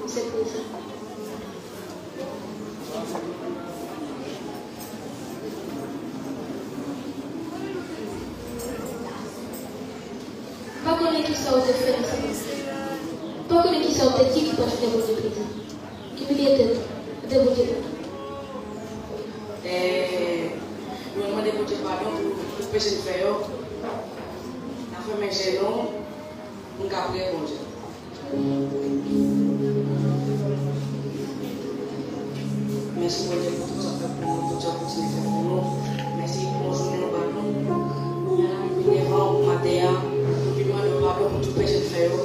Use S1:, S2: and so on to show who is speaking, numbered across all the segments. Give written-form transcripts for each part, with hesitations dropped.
S1: se prisa. Poco ne chissà o differenza. Poco ne chissà o te ti posso devo di prisa. Che mi dite devo di prisa.
S2: Não me devo de pagar o peixe feio. Na fermegera nunca abriu hoje. Messi boleh putus sampai putus jauh sini terbunuh. Messi musuhnya baru. Yang punya hal matea. Cuma ada baru putus peixe feio.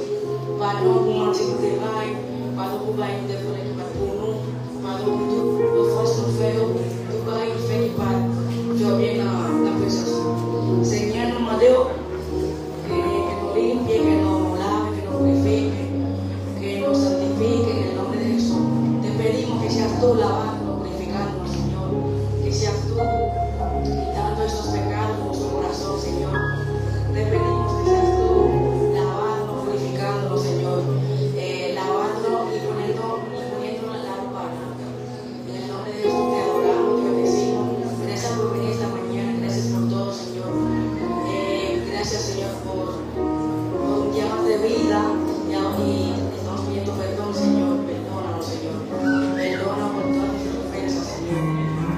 S2: Baru masih terbaik. Baru baik depois que terbunuh. Baru putus fosse feio. Tu baik feio para jovem na presença. Senhor não me deu que não limpie, que não lave, que não purifique, que nos santifique en el nombre de Jesús. Te pedimos que seas tú lavando, purificando, Señor, que seas tú quitando esos pecados de nuestro corazón, Señor. Te pedimos que seas tú lavando, purificando, Señor, lavando y poniendo la ropa blanca. En el nombre de Jesús te adoramos, te bendecimos. Gracias por venir esta mañana, gracias por todo, Señor. Gracias, Señor, por un día más de vida. Y estamos pidiendo perdón, Señor. Perdónanos, Señor. Perdona por todas nuestras ofensas, Señor.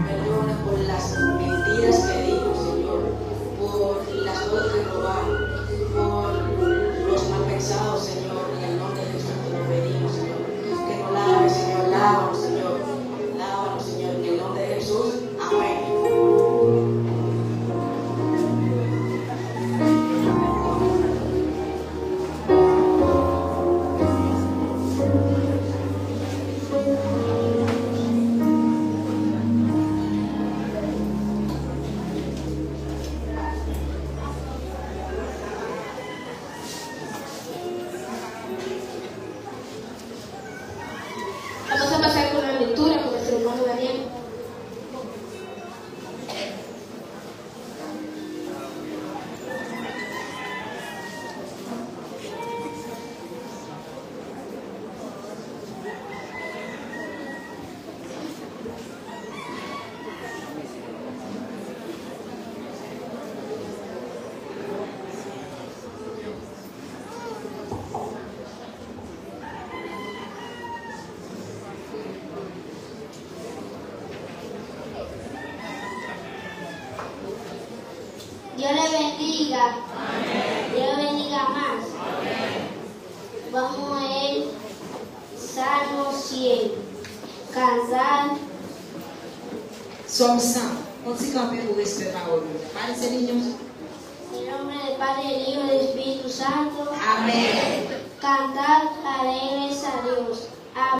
S2: Perdona por las mentiras que dimos, Señor. Por las cosas que robamos. Por los mal pensados, Señor. En el nombre de Jesús te lo pedimos, Señor. Que nos laves, Señor. Lávanos, Señor. Lávanos, Señor. En el nombre de Jesús. Amén.
S1: Vamos a pasar con la lectura con nuestro hermano Daniel.
S3: Dios le bendiga.
S4: Amén.
S3: Dios le bendiga más.
S4: Amén.
S3: Vamos a el Salmo 100. Cantar.
S5: Somme 100. On s'y campait pour rester parole. Parlez ces lignes.
S3: En nombre del Padre, del Hijo y del Espíritu Santo.
S5: Amén.
S3: Cantar alegres a Dios.